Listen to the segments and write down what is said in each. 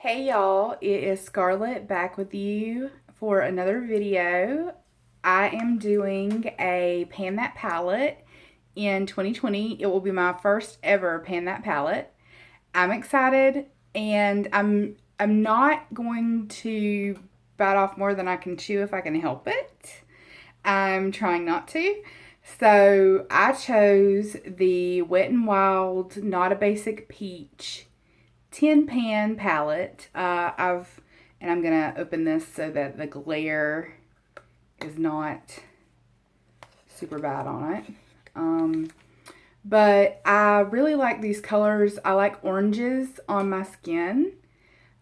Hey y'all, it is Scarlett back with you for another video. I am doing a Pan That palette in 2020. It will be my first ever Pan That palette. I'm excited, and I'm not going to bite off more than I can chew if I can help it. I'm trying not to. So I chose the Wet n Wild Not a Basic Peach tin pan palette. And I'm gonna open this so that the glare is not super bad on it. But I really like these colors. I like oranges on my skin.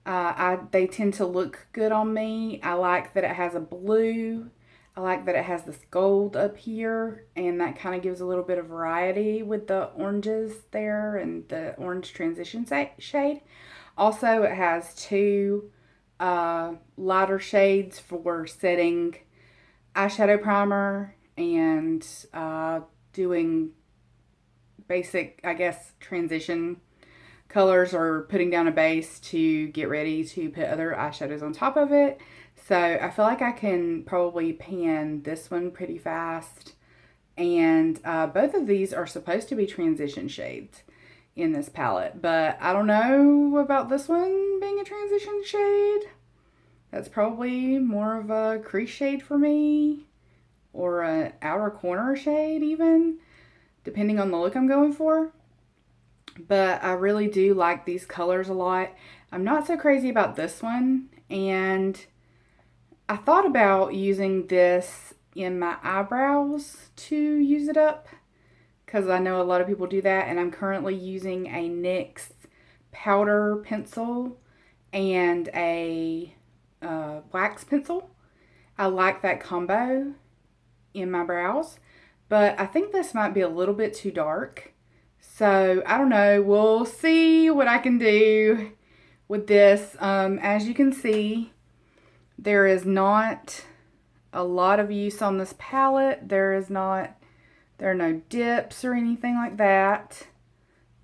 They tend to look good on me. I like that it has a blue. I like that it has this gold up here, and that kind of gives a little bit of variety with the oranges there and the orange transition shade. Also, it has two lighter shades for setting eyeshadow primer and doing basic, I guess, transition colors or putting down a base to get ready to put other eyeshadows on top of it. So I feel like I can probably pan this one pretty fast. And both of these are supposed to be transition shades in this palette, but I don't know about this one being a transition shade. That's probably more of a crease shade for me, or an outer corner shade even, depending on the look I'm going for. But I really do like these colors a lot. I'm not so crazy about this one, and I thought about using this in my eyebrows to use it up, because I know a lot of people do that, and I'm currently using a NYX powder pencil and a wax pencil. I like that combo in my brows, but I think this might be a little bit too dark. So I don't know, we'll see what I can do with this. As you can see, there is not a lot of use on this palette. There are no dips or anything like that.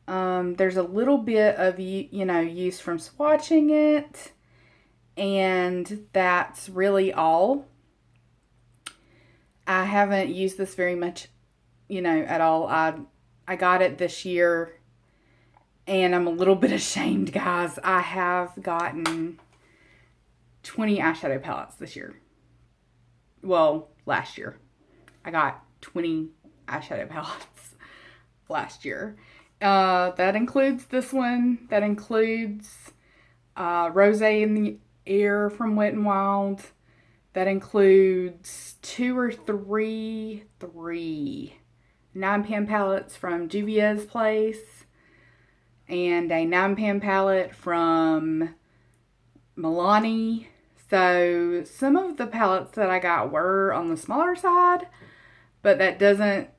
There's a little bit of, use from swatching it, and that's really all. I haven't used this very much, at all. I got it this year, and I'm a little bit ashamed, guys. I have gotten 20 eyeshadow palettes this year. Well, last year. I got 20 eyeshadow palettes last year. That includes this one. That includes Rosé in the Air from Wet n Wild. That includes two or three 9-pan palettes from Juvia's Place, and a 9-pan palette from Milani. So some of the palettes that I got were on the smaller side, but that doesn't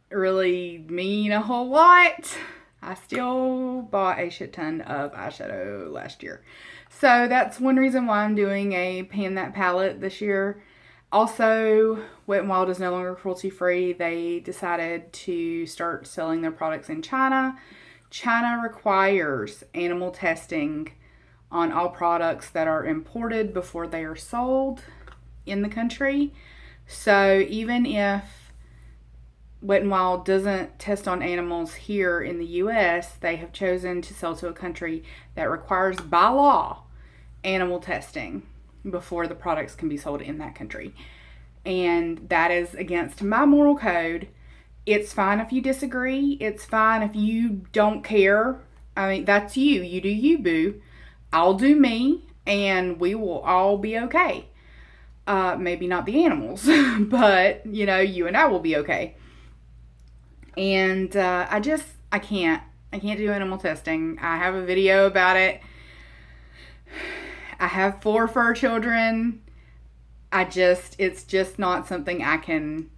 really mean a whole lot. I still bought a shit ton of eyeshadow last year. So that's one reason why I'm doing a Pan That palette this year. Also, Wet n Wild is no longer cruelty free. They decided to start selling their products in China. China requires animal testing on all products that are imported before they are sold in the country. So even if Wet n Wild doesn't test on animals here in the US, they have chosen to sell to a country that requires, by law, animal testing before the products can be sold in that country. And that is against my moral code. It's fine if you disagree. It's fine if you don't care. I mean, that's you. You do you, boo. I'll do me, and we will all be okay. Maybe not the animals, but, you and I will be okay. And I can't do animal testing. I have a video about it. I have 4 fur children. It's just not something I can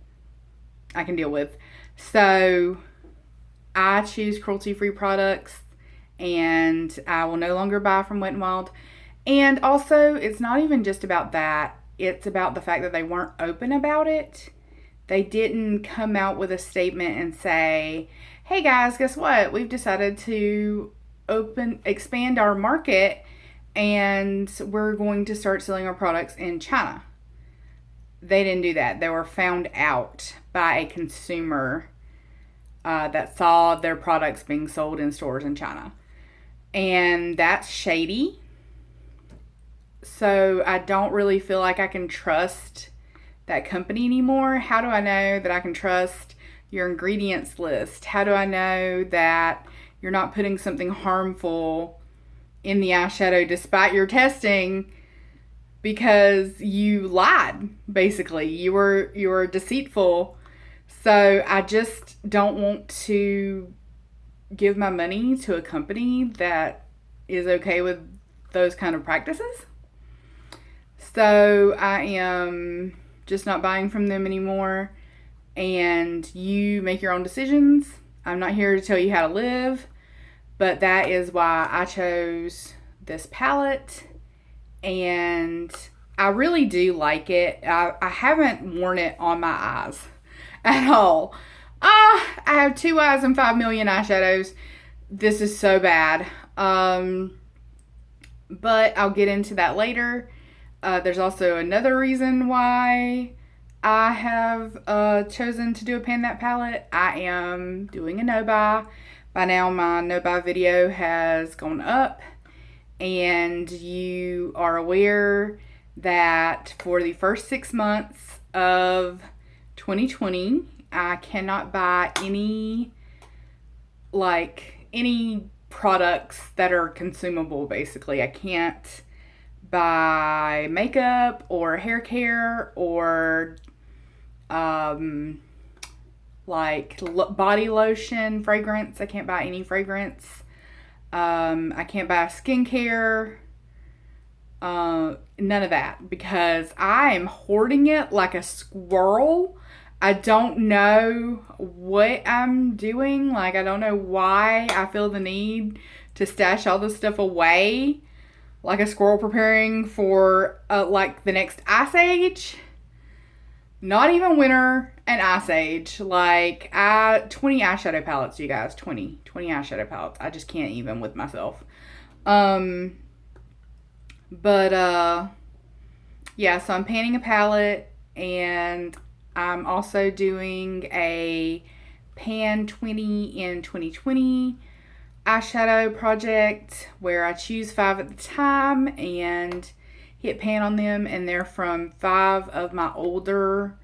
deal with. So I choose cruelty-free products, and I will no longer buy from Wet n Wild. And also, it's not even just about that. It's about the fact that they weren't open about it. They didn't come out with a statement and say, hey guys, guess what? We've decided to expand our market and we're going to start selling our products in China. They didn't do that. They were found out by a consumer that saw their products being sold in stores in China. And that's shady. So I don't really feel like I can trust that company anymore. How do I know that I can trust your ingredients list? How do I know that you're not putting something harmful in the eyeshadow despite your testing? Because you lied, basically. You were deceitful. So I just don't want to give my money to a company that is okay with those kind of practices. So I am just not buying from them anymore. And you make your own decisions. I'm not here to tell you how to live, but that is why I chose this palette. And I really do like it. I haven't worn it on my eyes at all. I have 2 eyes and 5 million eyeshadows. This is so bad. But I'll get into that later. There's also another reason why I have chosen to do a Pan That palette. I am doing a no-buy. By now my no-buy video has gone up. And you are aware that for the first 6 months of 2020, I cannot buy any products that are consumable, basically. I can't buy makeup or hair care or body lotion, fragrance. I can't buy any fragrance. I can't buy skincare. None of that, because I am hoarding it like a squirrel. I don't know what I'm doing. I don't know why I feel the need to stash all this stuff away like a squirrel preparing for the next ice age. Not even winter, an ice age. 20 eyeshadow palettes, you guys. 20 eyeshadow palettes. I just can't even with myself. Yeah, so I'm panning a palette, and I'm also doing a Pan 20 in 2020 eyeshadow project where I choose 5 at the time and hit pan on them, and they're from 5 of my older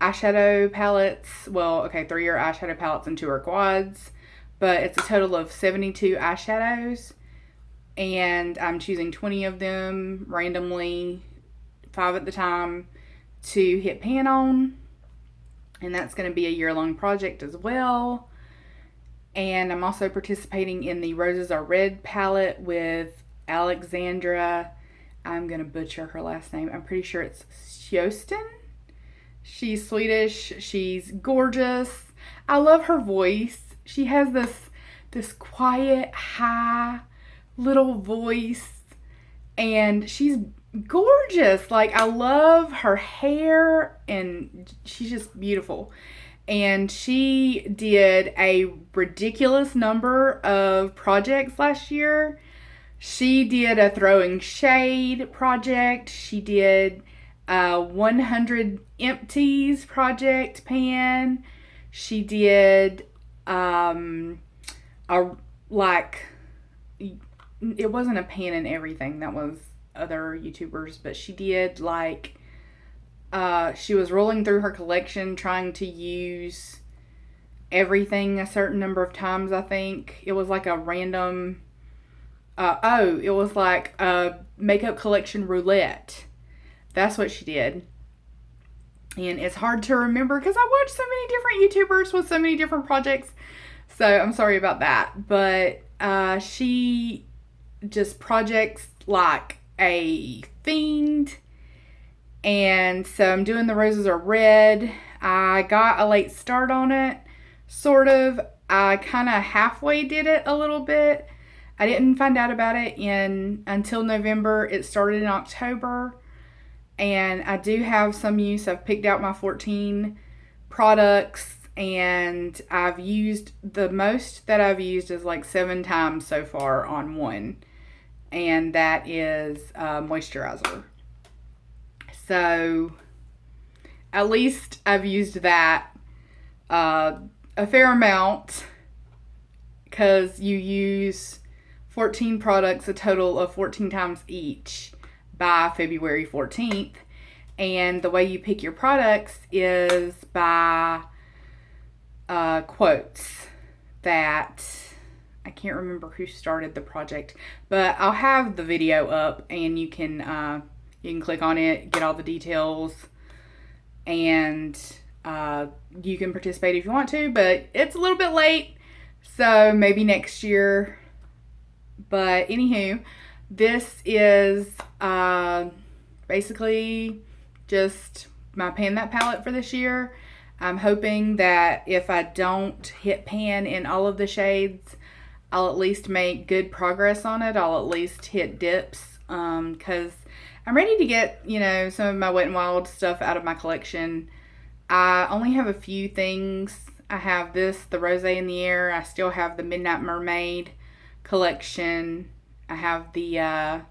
eyeshadow palettes. Well, okay, 3 are eyeshadow palettes and 2 are quads, but it's a total of 72 eyeshadows, and I'm choosing 20 of them randomly, 5 at the time, to hit pan on. And that's going to be a year-long project as well. And I'm also participating in the Roses Are Red palette with Alexandra. I'm going to butcher her last name. I'm pretty sure it's Sjösten. She's Swedish. She's gorgeous. I love her voice. She has this quiet, high little voice. And she's gorgeous. I love her hair, and she's just beautiful. And she did a ridiculous number of projects last year. She did a throwing shade project. She did a 100 empties project pan. She did it wasn't a pan and everything. That was other YouTubers, but she did she was rolling through her collection trying to use everything a certain number of times, I think. It was like a random, it was like a makeup collection roulette. That's what she did. And it's hard to remember because I watch so many different YouTubers with so many different projects. So I'm sorry about that. But she just projects like a fiend. And so I'm doing the Roses Are Red. I got a late start on it, sort of. I kind of halfway did it a little bit. I didn't find out about it until November. It started in October. And I do have some use. I've picked out my 14 products, and I've used, the most that I've used is 7 times so far on one. and that is moisturizer. So at least I've used that a fair amount, because you use 14 products, a total of 14 times each by February 14th. And the way you pick your products is by quotes that I can't remember who started the project, but I'll have the video up and you can click on it, get all the details, and you can participate if you want to, but it's a little bit late, so maybe next year. But anywho, this is basically just my Pan That palette for this year. I'm hoping that if I don't hit pan in all of the shades, I'll at least make good progress on it. I'll at least hit dips, because I'm ready to get, some of my Wet n Wild stuff out of my collection. I only have a few things. I have this, the Rose in the Air. I still have the Midnight Mermaid collection. I have the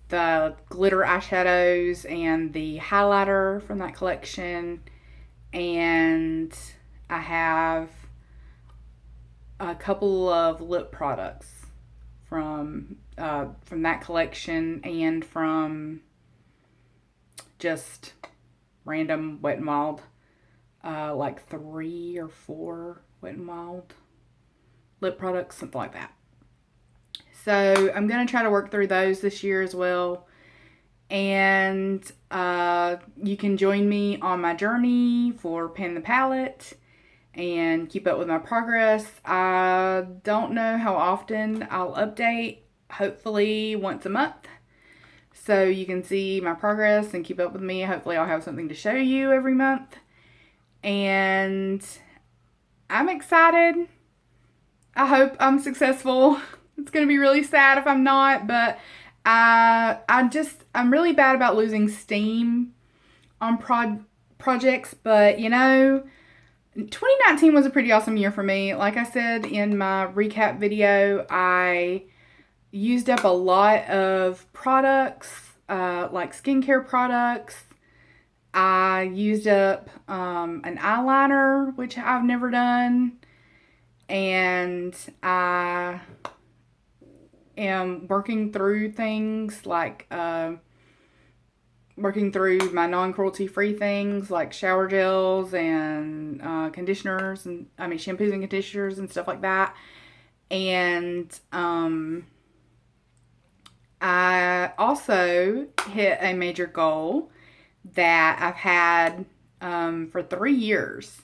glitter eyeshadows and the highlighter from that collection. And I have a couple of lip products from that collection, and from just random Wet n Wild, like 3 or 4 Wet n Wild lip products, something like that. So I'm going to try to work through those this year as well. And you can join me on my journey for Pan the Palette and keep up with my progress. I don't know how often I'll update, hopefully once a month, so you can see my progress and keep up with me. Hopefully I'll have something to show you every month. And I'm excited. I hope I'm successful. It's going to be really sad if I'm not, but I'm really bad about losing steam on projects, but 2019 was a pretty awesome year for me. Like I said in my recap video, I used up a lot of products, like skincare products. I used up an eyeliner, which I've never done, and I am working through things like working through my non-cruelty free things like shower gels and conditioners, and shampoos and conditioners and stuff like that. And I also hit a major goal that I've had for 3 years.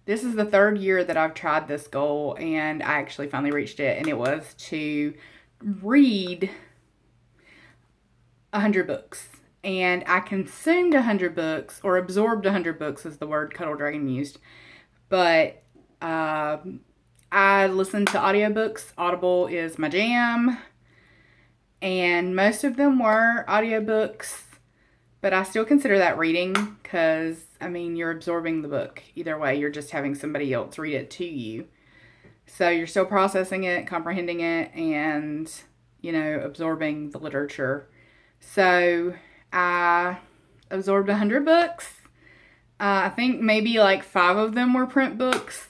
This is the 3rd year that I've tried this goal, and I actually finally reached it, and it was to read 100 books. And I consumed 100 books, or absorbed 100 books is the word Cuddle Dragon used. But I listen to audiobooks. Audible is my jam. And most of them were audiobooks. But I still consider that reading, because, you're absorbing the book. Either way, you're just having somebody else read it to you. So you're still processing it, comprehending it, and, absorbing the literature. So I absorbed 100 books. I think maybe like 5 of them were print books.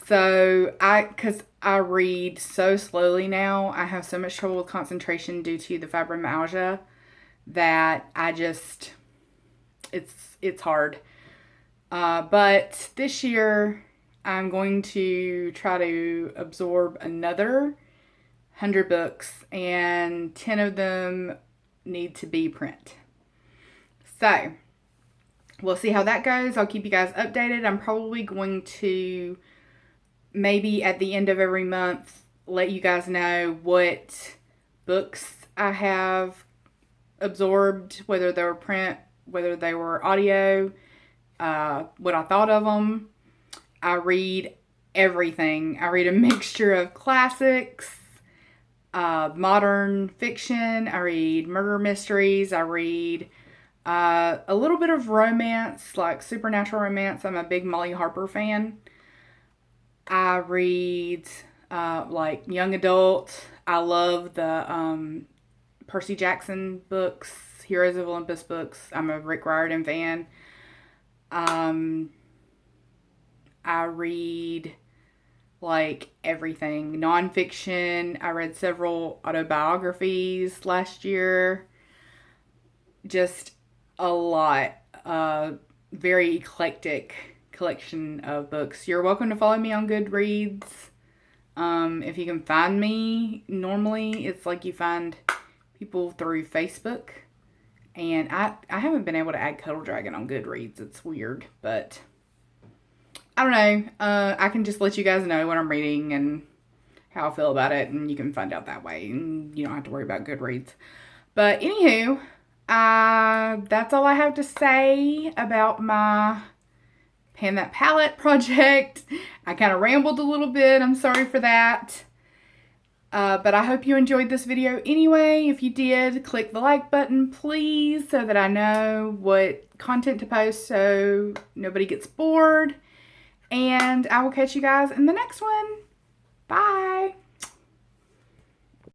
So because I read so slowly now, I have so much trouble with concentration due to the fibromyalgia that it's hard. But this year I'm going to try to absorb another 100 books, and 10 of them need to be print. So we'll see how that goes. I'll keep you guys updated. I'm probably going to, maybe at the end of every month, let you guys know what books I have absorbed, whether they were print, whether they were audio, what I thought of them. I read everything. I read a mixture of classics, modern fiction. I read murder mysteries. I read a little bit of romance, like supernatural romance. I'm a big Molly Harper fan. I read like young adult. I love the Percy Jackson books, Heroes of Olympus books. I'm a Rick Riordan fan. I read like everything. Nonfiction. I read several autobiographies last year. Just a lot. Very eclectic collection of books. You're welcome to follow me on Goodreads. If you can find me, normally it's like you find people through Facebook. And I haven't been able to add Cuddle Dragon on Goodreads. It's weird, but I don't know. I can just let you guys know what I'm reading and how I feel about it, and you can find out that way, and you don't have to worry about Goodreads. But anywho, that's all I have to say about my Pan That Palette project. I kind of rambled a little bit. I'm sorry for that. But I hope you enjoyed this video anyway. If you did, click the like button, please, so that I know what content to post so nobody gets bored. And I will catch you guys in the next one. Bye.